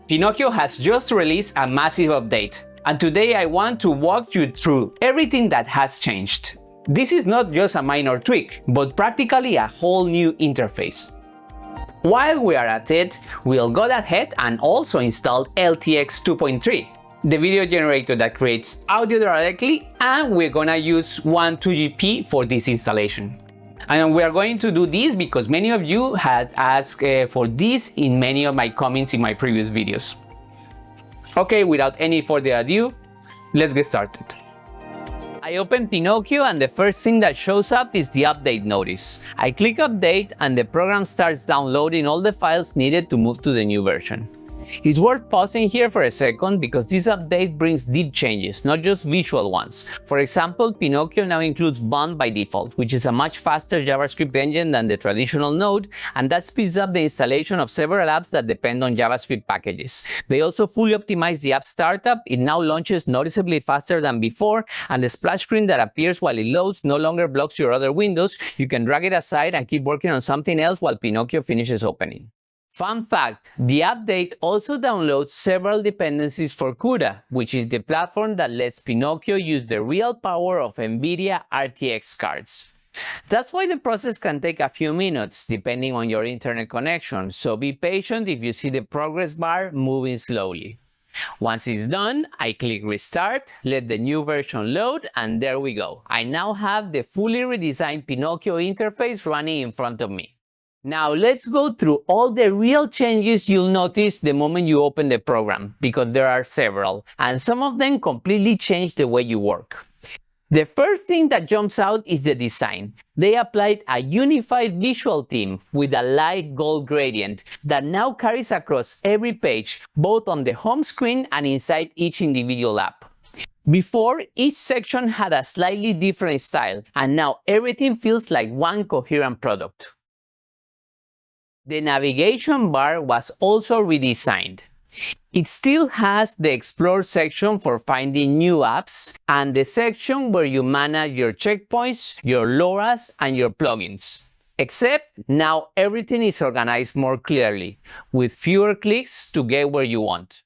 Pinokio has just released a massive update, and today I want to walk you through everything that has changed. This is not just a minor tweak, but practically a whole new interface. While we are at it, we'll go ahead and also install LTX 2.3, the video generator that creates audio directly, and we're gonna use Wan2GP for this installation. And we are going to do this because many of you had asked for this in many of my comments in my previous videos. Okay, without any further ado, let's get started. I open Pinokio and the first thing that shows up is the update notice. I click update and the program starts downloading all the files needed to move to the new version. It's worth pausing here for a second because this update brings deep changes, not just visual ones. For example, Pinokio now includes Bond by default, which is a much faster JavaScript engine than the traditional Node, and that speeds up the installation of several apps that depend on JavaScript packages. They also fully optimize the app startup. It now launches noticeably faster than before, and the splash screen that appears while it loads no longer blocks your other windows. You can drag it aside and keep working on something else while Pinokio finishes opening. Fun fact, the update also downloads several dependencies for CUDA, which is the platform that lets Pinokio use the real power of NVIDIA RTX cards. That's why the process can take a few minutes, depending on your internet connection, so be patient if you see the progress bar moving slowly. Once it's done, I click restart, let the new version load, and there we go. I now have the fully redesigned Pinokio interface running in front of me. Now let's go through all the real changes you'll notice the moment you open the program, because there are several, and some of them completely change the way you work. The first thing that jumps out is the design. They applied a unified visual theme with a light gold gradient that now carries across every page, both on the home screen and inside each individual app. Before, each section had a slightly different style, and now everything feels like one coherent product. The navigation bar was also redesigned. It still has the Explore section for finding new apps and the section where you manage your checkpoints, your LoRAs, and your plugins. Except now everything is organized more clearly, with fewer clicks to get where you want.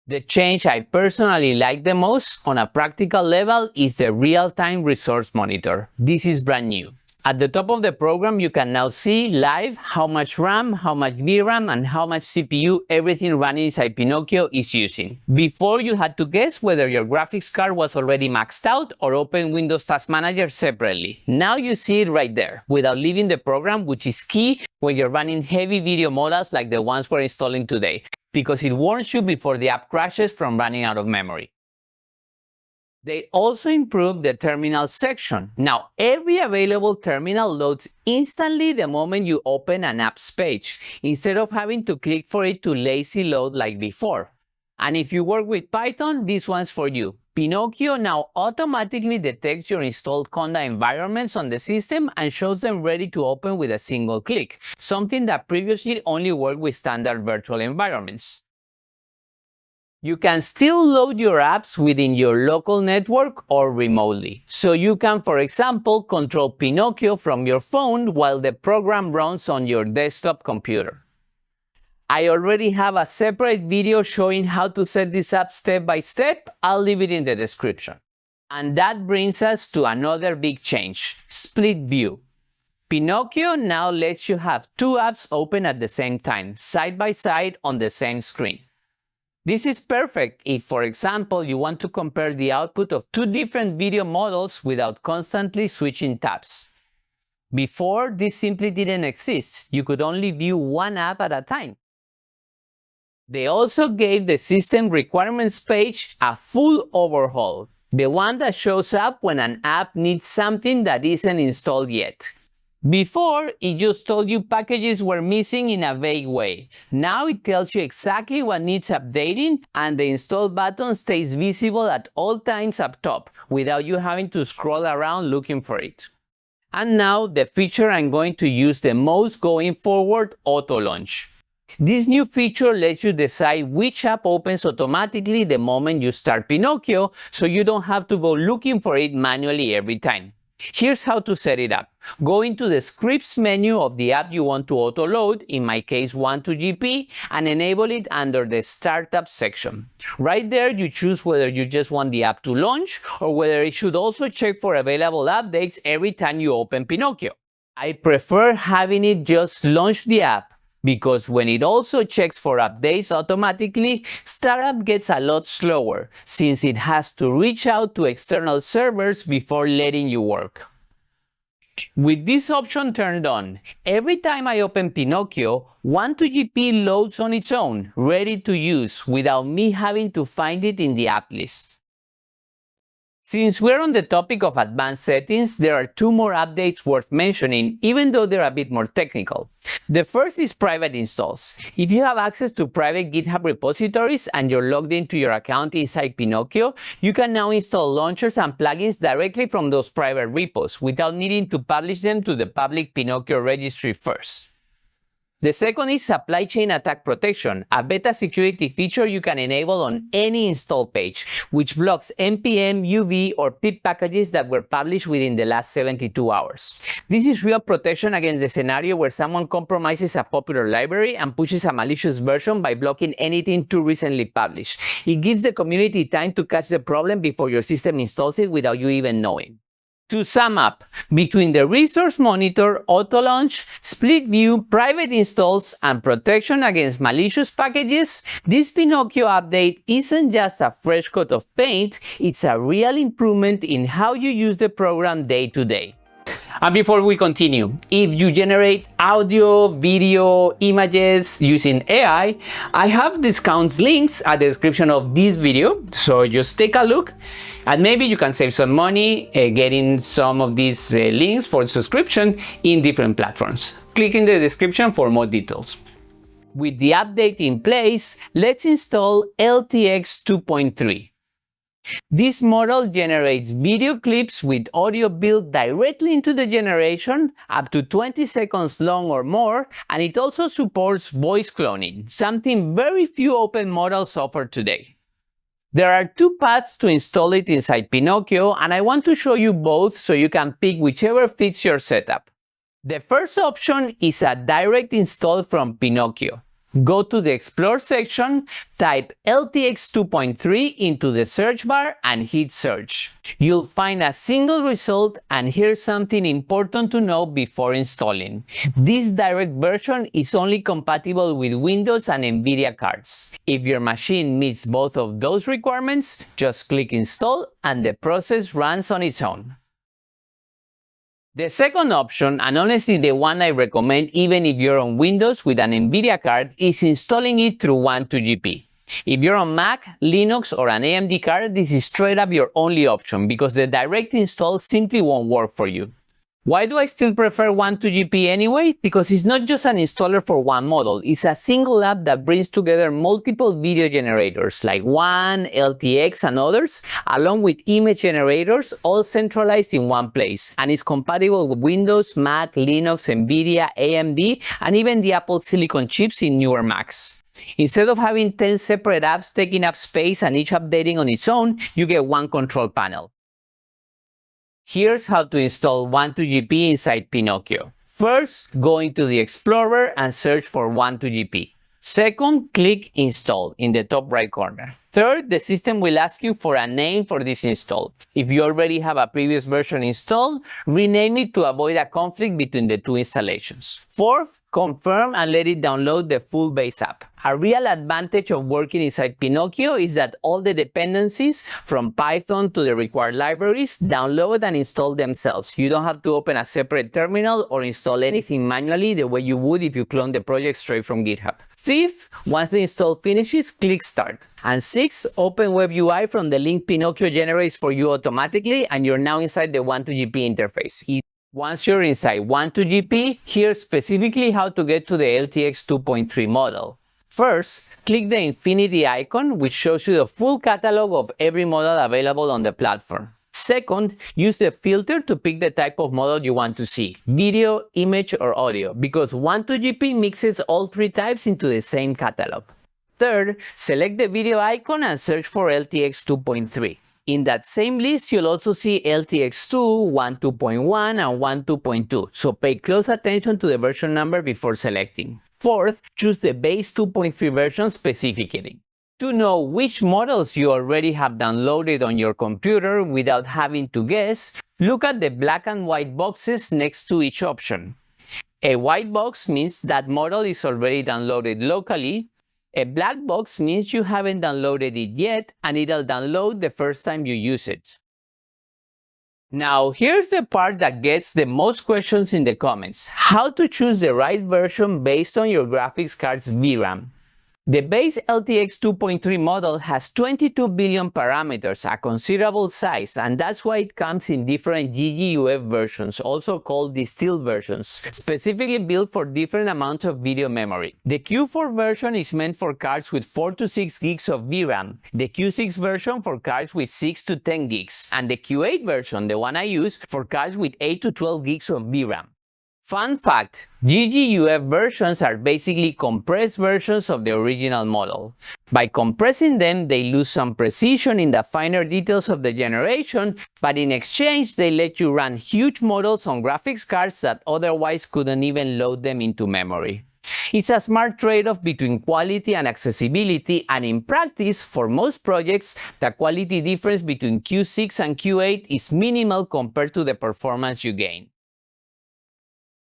The change I personally like the most on a practical level is the real-time resource monitor. This is brand new. At the top of the program, you can now see live how much RAM, how much VRAM, and how much CPU everything running inside Pinokio is using. Before, you had to guess whether your graphics card was already maxed out or open Windows Task Manager separately. Now you see it right there, without leaving the program, which is key when you're running heavy video models like the ones we're installing today, because it warns you before the app crashes from running out of memory. They also improved the terminal section. Now, every available terminal loads instantly the moment you open an app's page, instead of having to click for it to lazy load like before. And if you work with Python, this one's for you. Pinokio now automatically detects your installed Conda environments on the system and shows them ready to open with a single click, something that previously only worked with standard virtual environments. You can still load your apps within your local network or remotely. So you can, for example, control Pinokio from your phone while the program runs on your desktop computer. I already have a separate video showing how to set this up step by step. I'll leave it in the description. And that brings us to another big change, split view. Pinokio now lets you have two apps open at the same time, side by side on the same screen. This is perfect if, for example, you want to compare the output of two different video models without constantly switching tabs. Before, this simply didn't exist. You could only view one app at a time. They also gave the system requirements page a full overhaul, the one that shows up when an app needs something that isn't installed yet. Before, it just told you packages were missing in a vague way. Now it tells you exactly what needs updating, and the install button stays visible at all times up top, without you having to scroll around looking for it. And now, the feature I'm going to use the most going forward, Auto Launch. This new feature lets you decide which app opens automatically the moment you start Pinokio, so you don't have to go looking for it manually every time. Here's how to set it up. Go into the scripts menu of the app you want to auto-load, in my case Wan2GP, and enable it under the Startup section. Right there, you choose whether you just want the app to launch or whether it should also check for available updates every time you open Pinokio. I prefer having it just launch the app, because when it also checks for updates automatically, startup gets a lot slower, since it has to reach out to external servers before letting you work. With this option turned on, every time I open Pinokio, Wan2GP loads on its own, ready to use, without me having to find it in the app list. Since we're on the topic of advanced settings, there are two more updates worth mentioning, even though they're a bit more technical. The first is private installs. If you have access to private GitHub repositories and you're logged into your account inside Pinokio, you can now install launchers and plugins directly from those private repos without needing to publish them to the public Pinokio registry first. The second is supply chain attack protection, a beta security feature you can enable on any install page, which blocks NPM, UV, or pip packages that were published within the last 72 hours. This is real protection against the scenario where someone compromises a popular library and pushes a malicious version by blocking anything too recently published. It gives the community time to catch the problem before your system installs it without you even knowing. To sum up, between the resource monitor, auto-launch, split view, private installs, and protection against malicious packages, this Pinokio update isn't just a fresh coat of paint, it's a real improvement in how you use the program day to day. And before we continue, if you generate audio, video, images using AI, I have discounts links at the description of this video, so just take a look and maybe you can save some money getting some of these links for subscription in different platforms. Click in the description for more details. With the update in place, let's install LTX 2.3. This model generates video clips with audio built directly into the generation, up to 20 seconds long or more, and it also supports voice cloning, something very few open models offer today. There are two paths to install it inside Pinokio, and I want to show you both so you can pick whichever fits your setup. The first option is a direct install from Pinokio. Go to the Explore section, type LTX 2.3 into the search bar and hit search. You'll find a single result, and here's something important to know before installing. This direct version is only compatible with Windows and NVIDIA cards. If your machine meets both of those requirements, just click install and the process runs on its own. The second option, and honestly the one I recommend even if you're on Windows with an NVIDIA card, is installing it through Wan2GP. If you're on Mac, Linux, or an AMD card, this is straight up your only option because the direct install simply won't work for you. Why do I still prefer Wan2GP anyway? Because it's not just an installer for one model, it's a single app that brings together multiple video generators like Wan, LTX, and others, along with image generators, all centralized in one place, and is compatible with Windows, Mac, Linux, NVIDIA, AMD, and even the Apple Silicon chips in newer Macs. Instead of having 10 separate apps taking up space and each updating on its own, you get one control panel. Here's how to install Wan2GP inside Pinokio. First, go into the Explorer and search for Wan2GP. Second, click Install in the top right corner. Third, the system will ask you for a name for this install. If you already have a previous version installed, rename it to avoid a conflict between the two installations. Fourth, confirm and let it download the full base app. A real advantage of working inside Pinokio is that all the dependencies, from Python to the required libraries, download and install themselves. You don't have to open a separate terminal or install anything manually the way you would if you clone the project straight from GitHub. Fifth, once the install finishes, click Start. And sixth, open Web UI from the link Pinokio generates for you automatically, and you're now inside the Wan2GP interface. Once you're inside Wan2GP, here's specifically how to get to the LTX 2.3 model. First, click the infinity icon, which shows you the full catalog of every model available on the platform. Second, use the filter to pick the type of model you want to see, video, image, or audio, because Wan2GP mixes all three types into the same catalog. Third, select the video icon and search for LTX 2.3. In that same list, you'll also see LTX 2, 1.2.1, and 1.2.2, so pay close attention to the version number before selecting. Fourth, choose the base 2.3 version specifically. To know which models you already have downloaded on your computer without having to guess, look at the black and white boxes next to each option. A white box means that model is already downloaded locally. A black box means you haven't downloaded it yet and it'll download the first time you use it. Now, here's the part that gets the most questions in the comments: how to choose the right version based on your graphics card's VRAM. The base LTX 2.3 model has 22 billion parameters, a considerable size, and that's why it comes in different GGUF versions, also called distilled versions, specifically built for different amounts of video memory. The Q4 version is meant for cards with 4 to 6 gigs of VRAM, the Q6 version for cards with 6 to 10 gigs, and the Q8 version, the one I use, for cards with 8 to 12 gigs of VRAM. Fun fact, GGUF versions are basically compressed versions of the original model. By compressing them, they lose some precision in the finer details of the generation, but in exchange, they let you run huge models on graphics cards that otherwise couldn't even load them into memory. It's a smart trade-off between quality and accessibility, and in practice, for most projects, the quality difference between Q6 and Q8 is minimal compared to the performance you gain.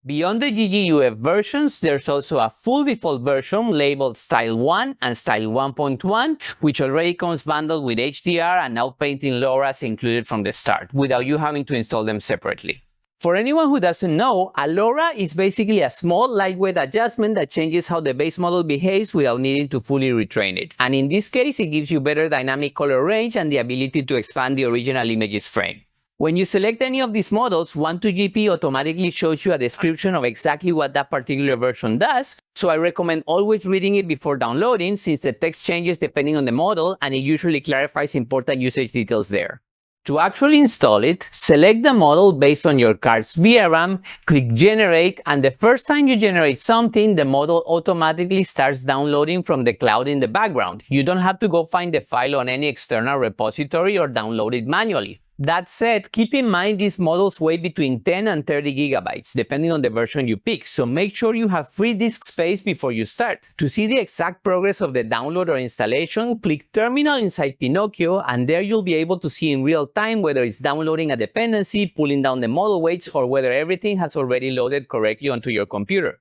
Beyond the GGUF versions, there's also a full default version labeled Style 1 and Style 1.1, which already comes bundled with HDR and outpainting LoRAs included from the start, without you having to install them separately. For anyone who doesn't know, a LoRA is basically a small, lightweight adjustment that changes how the base model behaves without needing to fully retrain it. And in this case, it gives you better dynamic color range and the ability to expand the original image's frame. When you select any of these models, Wan2GP automatically shows you a description of exactly what that particular version does, so I recommend always reading it before downloading, since the text changes depending on the model and it usually clarifies important usage details there. To actually install it, select the model based on your card's VRAM, click Generate, and the first time you generate something, the model automatically starts downloading from the cloud in the background. You don't have to go find the file on any external repository or download it manually. That said, keep in mind these models weigh between 10 and 30 gigabytes, depending on the version you pick, so make sure you have free disk space before you start. To see the exact progress of the download or installation, click Terminal inside Pinokio, and there you'll be able to see in real time whether it's downloading a dependency, pulling down the model weights, or whether everything has already loaded correctly onto your computer.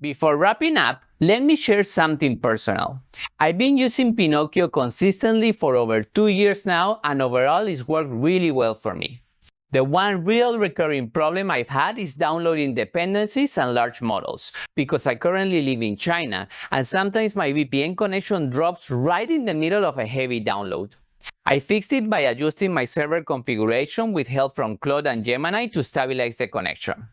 Before wrapping up, let me share something personal. I've been using Pinokio consistently for over 2 years now, and overall it's worked really well for me. The one real recurring problem I've had is downloading dependencies and large models, because I currently live in China, and sometimes my VPN connection drops right in the middle of a heavy download. I fixed it by adjusting my server configuration with help from Claude and Gemini to stabilize the connection.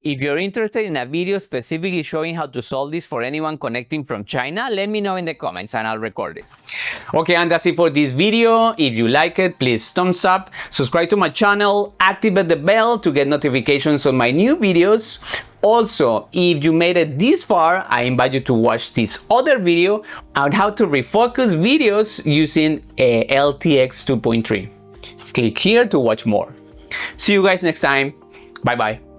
If you're interested in a video specifically showing how to solve this for anyone connecting from China, let me know in the comments and I'll record it. Okay, and that's it for this video. If you like it, please thumbs up, subscribe to my channel, activate the bell to get notifications on my new videos. Also, if you made it this far, I invite you to watch this other video on how to refocus videos using a LTX 2.3. Click here to watch more. See you guys next time. Bye bye.